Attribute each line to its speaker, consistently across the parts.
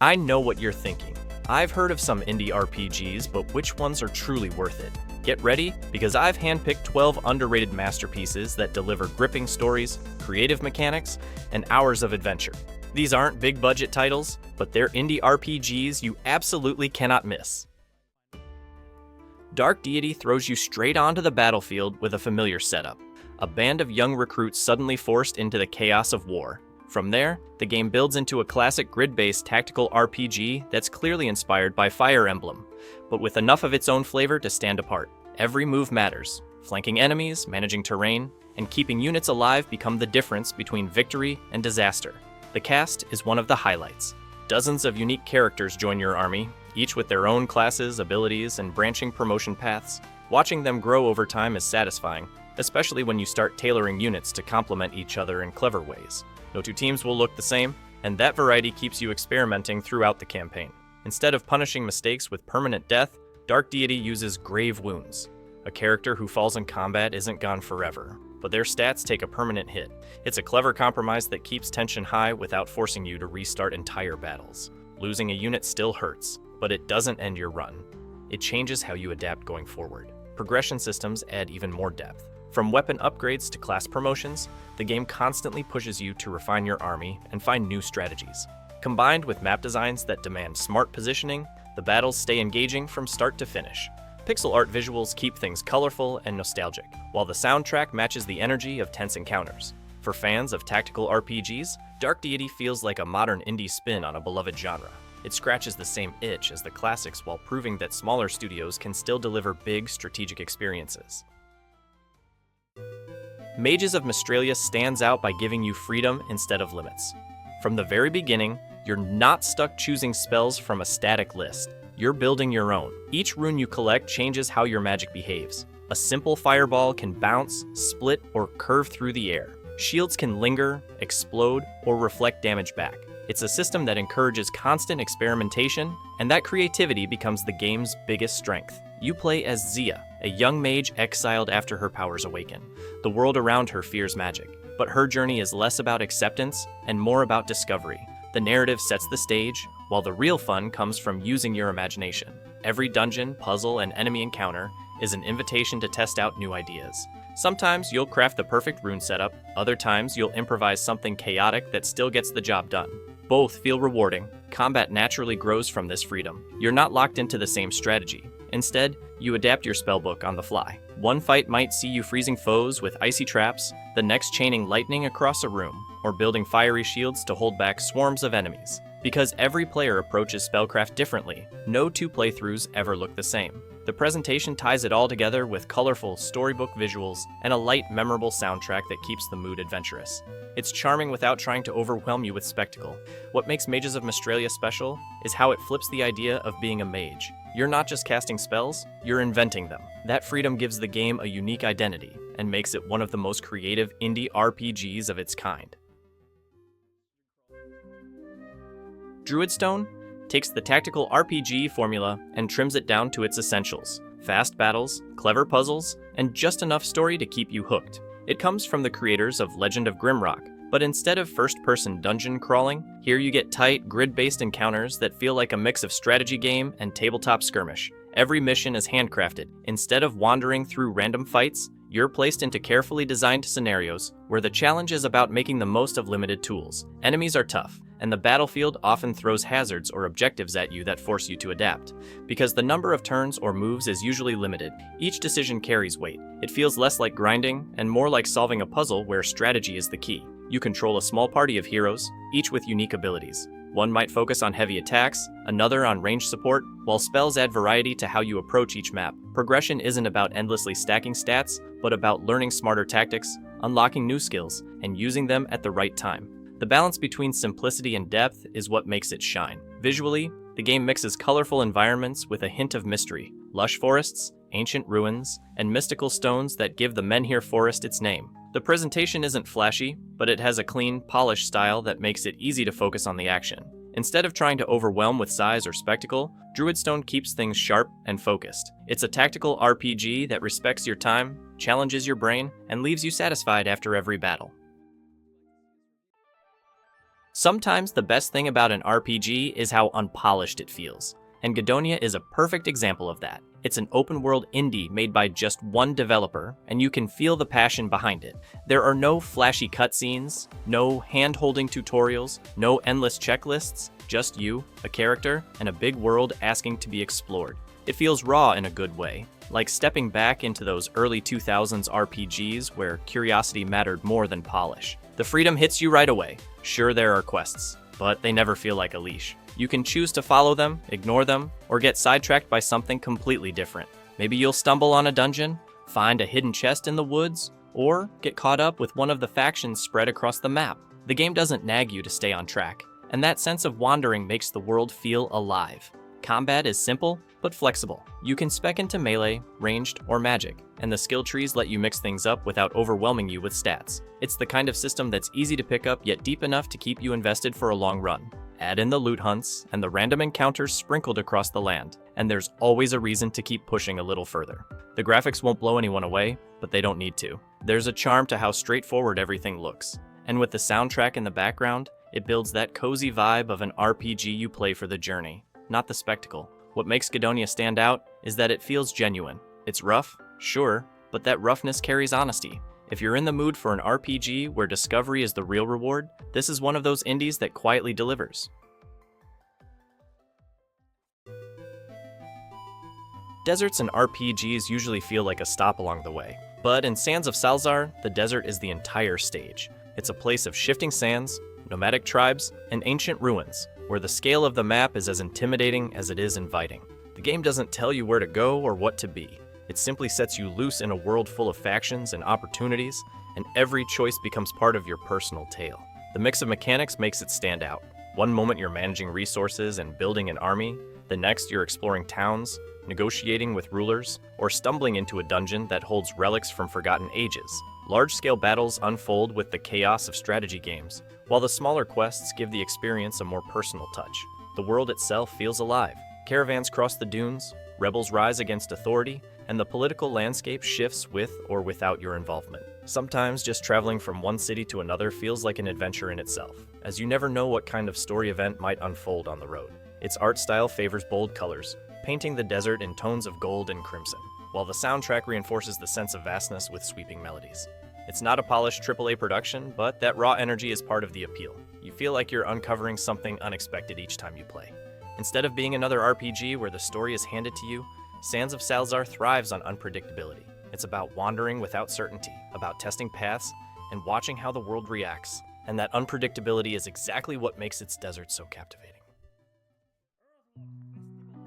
Speaker 1: I know what you're thinking. I've heard of some indie RPGs, but which ones are truly worth it? Get ready, because I've handpicked 12 underrated masterpieces that deliver gripping stories, creative mechanics, and hours of adventure. These aren't big budget titles, but they're indie RPGs you absolutely cannot miss. Dark Deity throws you straight onto the battlefield with a familiar setup. A band of young recruits suddenly forced into the chaos of war. From there, the game builds into a classic grid-based tactical RPG that's clearly inspired by Fire Emblem, but with enough of its own flavor to stand apart. Every move matters. Flanking enemies, managing terrain, and keeping units alive become the difference between victory and disaster. The cast is one of the highlights. Dozens of unique characters join your army, each with their own classes, abilities, and branching promotion paths. Watching them grow over time is satisfying, especially when you start tailoring units to complement each other in clever ways. No two teams will look the same, and that variety keeps you experimenting throughout the campaign. Instead of punishing mistakes with permanent death, Dark Deity uses Grave Wounds. A character who falls in combat isn't gone forever, but their stats take a permanent hit. It's a clever compromise that keeps tension high without forcing you to restart entire battles. Losing a unit still hurts, but it doesn't end your run. It changes how you adapt going forward. Progression systems add even more depth. From weapon upgrades to class promotions, the game constantly pushes you to refine your army and find new strategies. Combined with map designs that demand smart positioning, the battles stay engaging from start to finish. Pixel art visuals keep things colorful and nostalgic, while the soundtrack matches the energy of tense encounters. For fans of tactical RPGs, Dark Deity feels like a modern indie spin on a beloved genre. It scratches the same itch as the classics while proving that smaller studios can still deliver big strategic experiences. Mages of Mystralia stands out by giving you freedom instead of limits. From the very beginning, you're not stuck choosing spells from a static list. You're building your own. Each rune you collect changes how your magic behaves. A simple fireball can bounce, split, or curve through the air. Shields can linger, explode, or reflect damage back. It's a system that encourages constant experimentation, and that creativity becomes the game's biggest strength. You play as Zia, a young mage exiled after her powers awaken. The world around her fears magic, but her journey is less about acceptance and more about discovery. The narrative sets the stage, while the real fun comes from using your imagination. Every dungeon, puzzle, and enemy encounter is an invitation to test out new ideas. Sometimes you'll craft the perfect rune setup, other times you'll improvise something chaotic that still gets the job done. Both feel rewarding. Combat naturally grows from this freedom. You're not locked into the same strategy. Instead, you adapt your spellbook on the fly. One fight might see you freezing foes with icy traps, the next chaining lightning across a room, or building fiery shields to hold back swarms of enemies. Because every player approaches spellcraft differently, no two playthroughs ever look the same. The presentation ties it all together with colorful storybook visuals and a light, memorable soundtrack that keeps the mood adventurous. It's charming without trying to overwhelm you with spectacle. What makes Mages of Mystralia special is how it flips the idea of being a mage. You're not just casting spells, you're inventing them. That freedom gives the game a unique identity and makes it one of the most creative indie RPGs of its kind. Druidstone takes the tactical RPG formula and trims it down to its essentials: fast battles, clever puzzles, and just enough story to keep you hooked. It comes from the creators of Legend of Grimrock, but instead of first-person dungeon crawling, here you get tight, grid-based encounters that feel like a mix of strategy game and tabletop skirmish. Every mission is handcrafted. Instead of wandering through random fights, you're placed into carefully designed scenarios where the challenge is about making the most of limited tools. Enemies are tough, and the battlefield often throws hazards or objectives at you that force you to adapt. Because the number of turns or moves is usually limited, each decision carries weight. It feels less like grinding and more like solving a puzzle where strategy is the key. You control a small party of heroes, each with unique abilities. One might focus on heavy attacks, another on range support, while spells add variety to how you approach each map. Progression isn't about endlessly stacking stats, but about learning smarter tactics, unlocking new skills, and using them at the right time. The balance between simplicity and depth is what makes it shine. Visually, the game mixes colorful environments with a hint of mystery. Lush forests, ancient ruins, and mystical stones that give the Menhir forest its name. The presentation isn't flashy, but it has a clean, polished style that makes it easy to focus on the action. Instead of trying to overwhelm with size or spectacle, Druidstone keeps things sharp and focused. It's a tactical RPG that respects your time, challenges your brain, and leaves you satisfied after every battle. Sometimes the best thing about an RPG is how unpolished it feels, and Gedonia is a perfect example of that. It's an open-world indie made by just one developer, and you can feel the passion behind it. There are no flashy cutscenes, no hand-holding tutorials, no endless checklists, just you, a character, and a big world asking to be explored. It feels raw in a good way, like stepping back into those early 2000s RPGs where curiosity mattered more than polish. The freedom hits you right away. Sure, there are quests, but they never feel like a leash. You can choose to follow them, ignore them, or get sidetracked by something completely different. Maybe you'll stumble on a dungeon, find a hidden chest in the woods, or get caught up with one of the factions spread across the map. The game doesn't nag you to stay on track, and that sense of wandering makes the world feel alive. Combat is simple, but flexible. You can spec into melee, ranged, or magic, and the skill trees let you mix things up without overwhelming you with stats. It's the kind of system that's easy to pick up yet deep enough to keep you invested for a long run. Add in the loot hunts and the random encounters sprinkled across the land, and there's always a reason to keep pushing a little further. The graphics won't blow anyone away, but they don't need to. There's a charm to how straightforward everything looks, and with the soundtrack in the background, it builds that cozy vibe of an RPG you play for the journey, not the spectacle. What makes Gedonia stand out is that it feels genuine. It's rough, sure, but that roughness carries honesty. If you're in the mood for an RPG where discovery is the real reward, this is one of those indies that quietly delivers. Deserts and RPGs usually feel like a stop along the way, but in Sands of Salzaar, the desert is the entire stage. It's a place of shifting sands, nomadic tribes, and ancient ruins, where the scale of the map is as intimidating as it is inviting. The game doesn't tell you where to go or what to be. It simply sets you loose in a world full of factions and opportunities, and every choice becomes part of your personal tale. The mix of mechanics makes it stand out. One moment you're managing resources and building an army, the next you're exploring towns, negotiating with rulers, or stumbling into a dungeon that holds relics from forgotten ages. Large-scale battles unfold with the chaos of strategy games, while the smaller quests give the experience a more personal touch. The world itself feels alive. Caravans cross the dunes, rebels rise against authority, and the political landscape shifts with or without your involvement. Sometimes just traveling from one city to another feels like an adventure in itself, as you never know what kind of story event might unfold on the road. Its art style favors bold colors, painting the desert in tones of gold and crimson, while the soundtrack reinforces the sense of vastness with sweeping melodies. It's not a polished AAA production, but that raw energy is part of the appeal. You feel like you're uncovering something unexpected each time you play. Instead of being another RPG where the story is handed to you, Sands of Salzaar thrives on unpredictability. It's about wandering without certainty, about testing paths, and watching how the world reacts. And that unpredictability is exactly what makes its desert so captivating.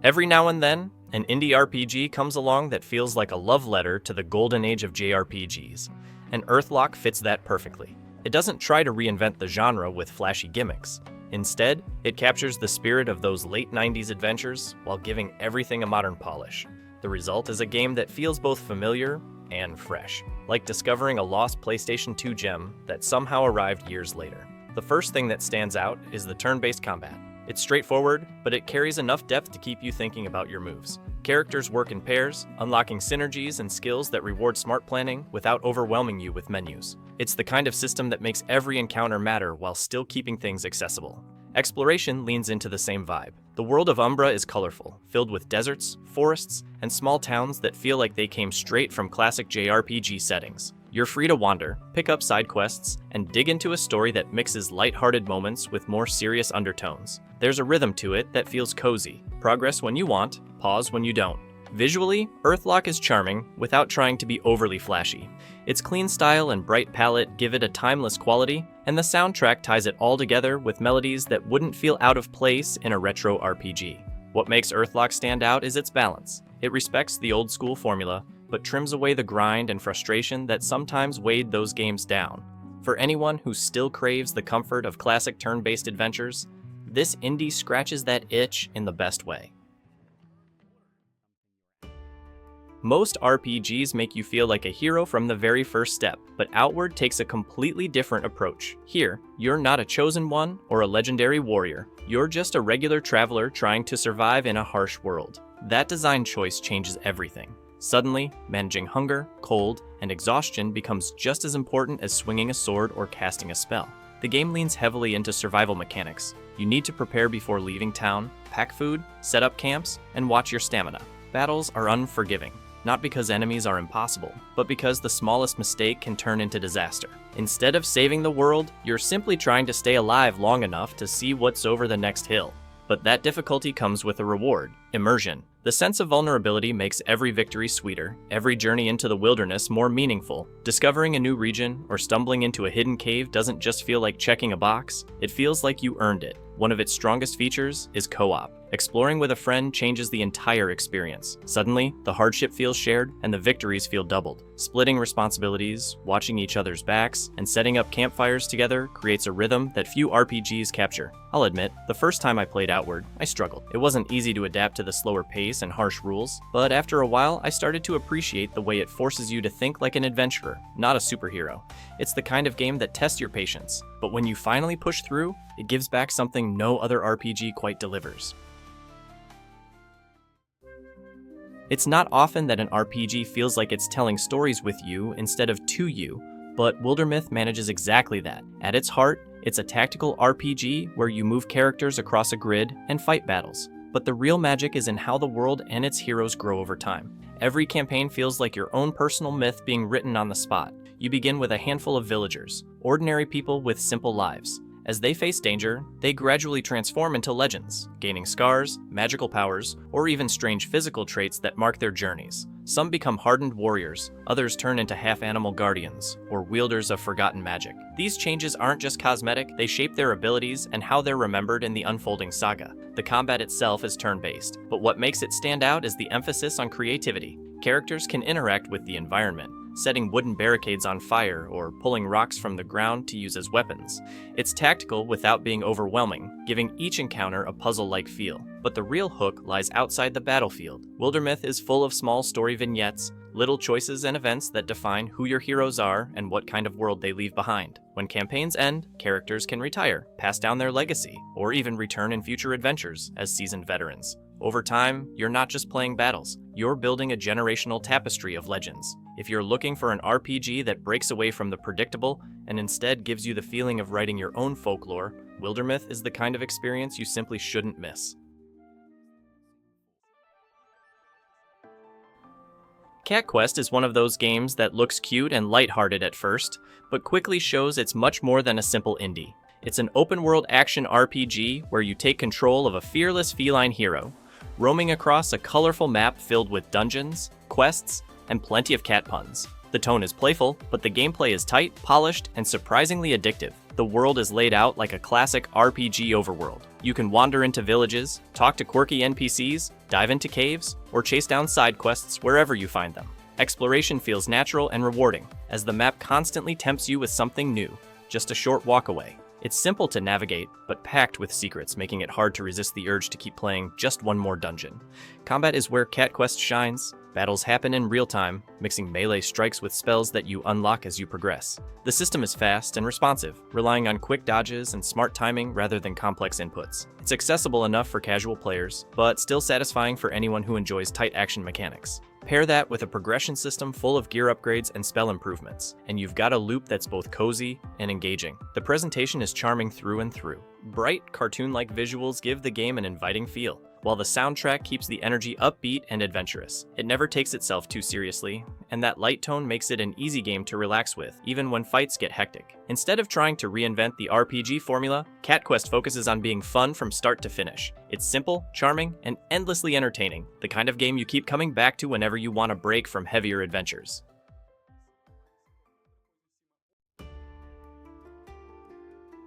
Speaker 1: Every now and then, an indie RPG comes along that feels like a love letter to the golden age of JRPGs, and Earthlock fits that perfectly. It doesn't try to reinvent the genre with flashy gimmicks. Instead, it captures the spirit of those late 90s adventures while giving everything a modern polish. The result is a game that feels both familiar and fresh, like discovering a lost PlayStation 2 gem that somehow arrived years later. The first thing that stands out is the turn-based combat. It's straightforward, but it carries enough depth to keep you thinking about your moves. Characters work in pairs, unlocking synergies and skills that reward smart planning without overwhelming you with menus. It's the kind of system that makes every encounter matter while still keeping things accessible. Exploration leans into the same vibe. The world of Umbra is colorful, filled with deserts, forests, and small towns that feel like they came straight from classic JRPG settings. You're free to wander, pick up side quests, and dig into a story that mixes lighthearted moments with more serious undertones. There's a rhythm to it that feels cozy. Progress when you want, pause when you don't. Visually, Earthlock is charming without trying to be overly flashy. Its clean style and bright palette give it a timeless quality, and the soundtrack ties it all together with melodies that wouldn't feel out of place in a retro RPG. What makes Earthlock stand out is its balance. It respects the old school formula, but trims away the grind and frustration that sometimes weighed those games down. For anyone who still craves the comfort of classic turn-based adventures, this indie scratches that itch in the best way. Most RPGs make you feel like a hero from the very first step, but Outward takes a completely different approach. Here, you're not a chosen one or a legendary warrior. You're just a regular traveler trying to survive in a harsh world. That design choice changes everything. Suddenly, managing hunger, cold, and exhaustion becomes just as important as swinging a sword or casting a spell. The game leans heavily into survival mechanics. You need to prepare before leaving town, pack food, set up camps, and watch your stamina. Battles are unforgiving, not because enemies are impossible, but because the smallest mistake can turn into disaster. Instead of saving the world, you're simply trying to stay alive long enough to see what's over the next hill. But that difficulty comes with a reward: immersion. The sense of vulnerability makes every victory sweeter, every journey into the wilderness more meaningful. Discovering a new region or stumbling into a hidden cave doesn't just feel like checking a box, it feels like you earned it. One of its strongest features is co-op. Exploring with a friend changes the entire experience. Suddenly, the hardship feels shared and the victories feel doubled. Splitting responsibilities, watching each other's backs, and setting up campfires together creates a rhythm that few RPGs capture. I'll admit, the first time I played Outward, I struggled. It wasn't easy to adapt to the slower pace and harsh rules, but after a while, I started to appreciate the way it forces you to think like an adventurer, not a superhero. It's the kind of game that tests your patience, but when you finally push through, it gives back something no other RPG quite delivers. It's not often that an RPG feels like it's telling stories with you instead of to you, but Wildermyth manages exactly that. At its heart, it's a tactical RPG where you move characters across a grid and fight battles. But the real magic is in how the world and its heroes grow over time. Every campaign feels like your own personal myth being written on the spot. You begin with a handful of villagers, ordinary people with simple lives. As they face danger, they gradually transform into legends, gaining scars, magical powers, or even strange physical traits that mark their journeys. Some become hardened warriors, others turn into half-animal guardians, or wielders of forgotten magic. These changes aren't just cosmetic, they shape their abilities and how they're remembered in the unfolding saga. The combat itself is turn-based, but what makes it stand out is the emphasis on creativity. Characters can interact with the environment, setting wooden barricades on fire or pulling rocks from the ground to use as weapons. It's tactical without being overwhelming, giving each encounter a puzzle-like feel. But the real hook lies outside the battlefield. Wildermyth is full of small story vignettes, little choices and events that define who your heroes are and what kind of world they leave behind. When campaigns end, characters can retire, pass down their legacy, or even return in future adventures as seasoned veterans. Over time, you're not just playing battles, you're building a generational tapestry of legends. If you're looking for an RPG that breaks away from the predictable and instead gives you the feeling of writing your own folklore, Wildermyth is the kind of experience you simply shouldn't miss. Cat Quest is one of those games that looks cute and lighthearted at first, but quickly shows it's much more than a simple indie. It's an open-world action RPG where you take control of a fearless feline hero, roaming across a colorful map filled with dungeons, quests, and plenty of cat puns. The tone is playful, but the gameplay is tight, polished, and surprisingly addictive. The world is laid out like a classic RPG overworld. You can wander into villages, talk to quirky NPCs, dive into caves, or chase down side quests wherever you find them. Exploration feels natural and rewarding, as the map constantly tempts you with something new, just a short walk away. It's simple to navigate, but packed with secrets, making it hard to resist the urge to keep playing just one more dungeon. Combat is where Cat Quest shines. Battles happen in real time, mixing melee strikes with spells that you unlock as you progress. The system is fast and responsive, relying on quick dodges and smart timing rather than complex inputs. It's accessible enough for casual players, but still satisfying for anyone who enjoys tight action mechanics. Pair that with a progression system full of gear upgrades and spell improvements, and you've got a loop that's both cozy and engaging. The presentation is charming through and through. Bright, cartoon-like visuals give the game an inviting feel, while the soundtrack keeps the energy upbeat and adventurous. It never takes itself too seriously, and that light tone makes it an easy game to relax with, even when fights get hectic. Instead of trying to reinvent the RPG formula, Cat Quest focuses on being fun from start to finish. It's simple, charming, and endlessly entertaining, the kind of game you keep coming back to whenever you want a break from heavier adventures.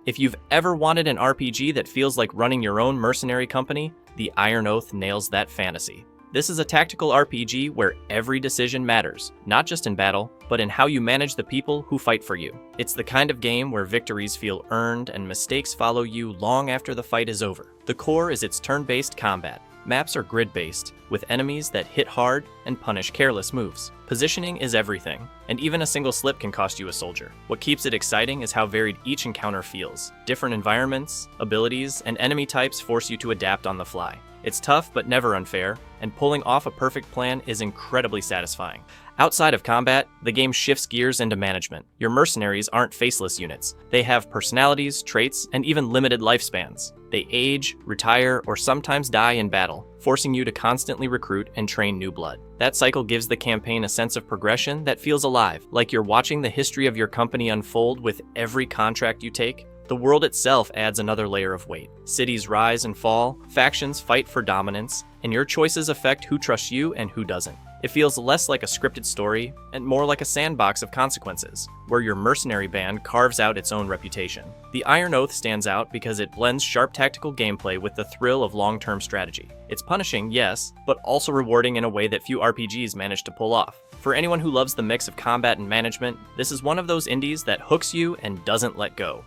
Speaker 1: If you've ever wanted an RPG that feels like running your own mercenary company, the Iron Oath nails that fantasy. This is a tactical RPG where every decision matters, not just in battle, but in how you manage the people who fight for you. It's the kind of game where victories feel earned and mistakes follow you long after the fight is over. The core is its turn-based combat. Maps are grid-based, with enemies that hit hard and punish careless moves. Positioning is everything, and even a single slip can cost you a soldier. What keeps it exciting is how varied each encounter feels. Different environments, abilities, and enemy types force you to adapt on the fly. It's tough but never unfair, and pulling off a perfect plan is incredibly satisfying. Outside of combat, the game shifts gears into management. Your mercenaries aren't faceless units. They have personalities, traits, and even limited lifespans. They age, retire, or sometimes die in battle, forcing you to constantly recruit and train new blood. That cycle gives the campaign a sense of progression that feels alive, like you're watching the history of your company unfold with every contract you take. The world itself adds another layer of weight. Cities rise and fall, factions fight for dominance, and your choices affect who trusts you and who doesn't. It feels less like a scripted story and more like a sandbox of consequences, where your mercenary band carves out its own reputation. The Iron Oath stands out because it blends sharp tactical gameplay with the thrill of long-term strategy. It's punishing, yes, but also rewarding in a way that few RPGs manage to pull off. For anyone who loves the mix of combat and management, this is one of those indies that hooks you and doesn't let go.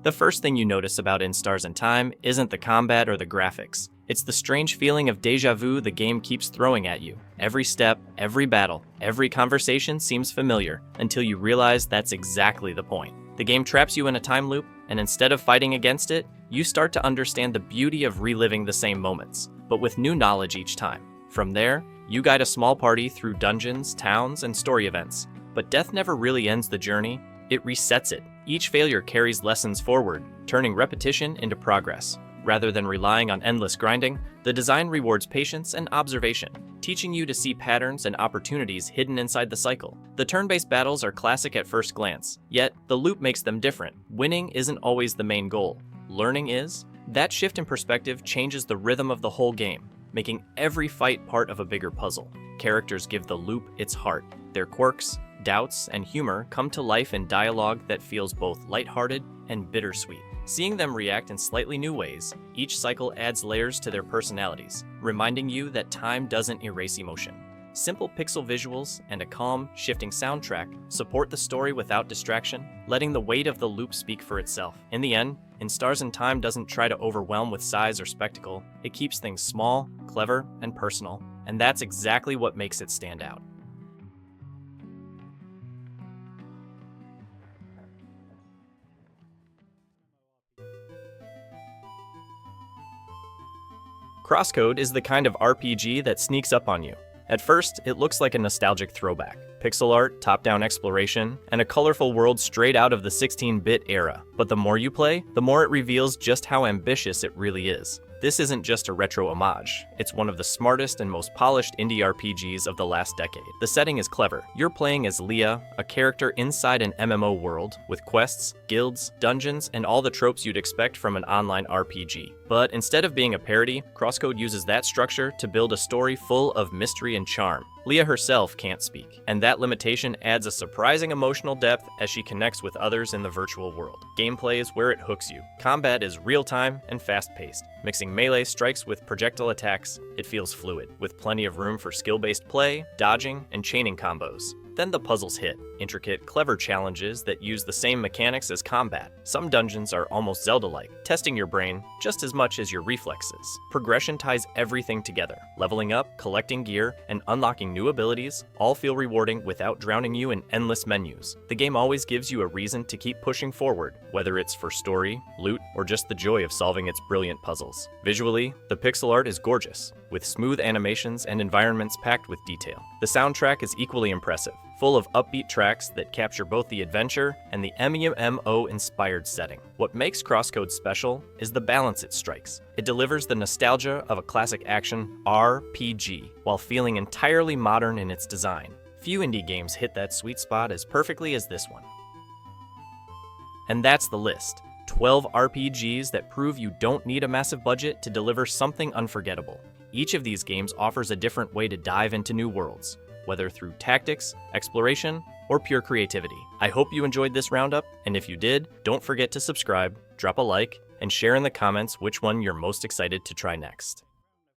Speaker 1: The first thing you notice about In Stars and Time isn't the combat or the graphics. It's the strange feeling of déjà vu the game keeps throwing at you. Every step, every battle, every conversation seems familiar until you realize that's exactly the point. The game traps you in a time loop, and instead of fighting against it, you start to understand the beauty of reliving the same moments, but with new knowledge each time. From there, you guide a small party through dungeons, towns, and story events. But death never really ends the journey, it resets it. Each failure carries lessons forward, turning repetition into progress. Rather than relying on endless grinding, the design rewards patience and observation, teaching you to see patterns and opportunities hidden inside the cycle. The turn-based battles are classic at first glance, yet the loop makes them different. Winning isn't always the main goal. Learning is. That shift in perspective changes the rhythm of the whole game, making every fight part of a bigger puzzle. Characters give the loop its heart. Their quirks, doubts, and humor come to life in dialogue that feels both lighthearted and bittersweet. Seeing them react in slightly new ways, each cycle adds layers to their personalities, reminding you that time doesn't erase emotion. Simple pixel visuals and a calm, shifting soundtrack support the story without distraction, letting the weight of the loop speak for itself. In the end, In Stars and Time doesn't try to overwhelm with size or spectacle. It keeps things small, clever, and personal, and that's exactly what makes it stand out. CrossCode is the kind of RPG that sneaks up on you. At first, it looks like a nostalgic throwback. Pixel art, top-down exploration, and a colorful world straight out of the 16-bit era. But the more you play, the more it reveals just how ambitious it really is. This isn't just a retro homage, it's one of the smartest and most polished indie RPGs of the last decade. The setting is clever. You're playing as Leah, a character inside an MMO world, with quests, guilds, dungeons, and all the tropes you'd expect from an online RPG. But instead of being a parody, CrossCode uses that structure to build a story full of mystery and charm. Leah herself can't speak, and that limitation adds a surprising emotional depth as she connects with others in the virtual world. Gameplay is where it hooks you. Combat is real-time and fast-paced. Mixing melee strikes with projectile attacks, it feels fluid, with plenty of room for skill-based play, dodging, and chaining combos. Then the puzzles hit. Intricate, clever challenges that use the same mechanics as combat. Some dungeons are almost Zelda-like, testing your brain just as much as your reflexes. Progression ties everything together. Leveling up, collecting gear, and unlocking new abilities all feel rewarding without drowning you in endless menus. The game always gives you a reason to keep pushing forward, whether it's for story, loot, or just the joy of solving its brilliant puzzles. Visually, the pixel art is gorgeous, with smooth animations and environments packed with detail. The soundtrack is equally impressive, full of upbeat tracks that capture both the adventure and the MMO-inspired setting. What makes CrossCode special is the balance it strikes. It delivers the nostalgia of a classic action RPG while feeling entirely modern in its design. Few indie games hit that sweet spot as perfectly as this one. And that's the list. 12 RPGs that prove you don't need a massive budget to deliver something unforgettable. Each of these games offers a different way to dive into new worlds, whether through tactics, exploration, or pure creativity. I hope you enjoyed this roundup, and if you did, don't forget to subscribe, drop a like, and share in the comments which one you're most excited to try next.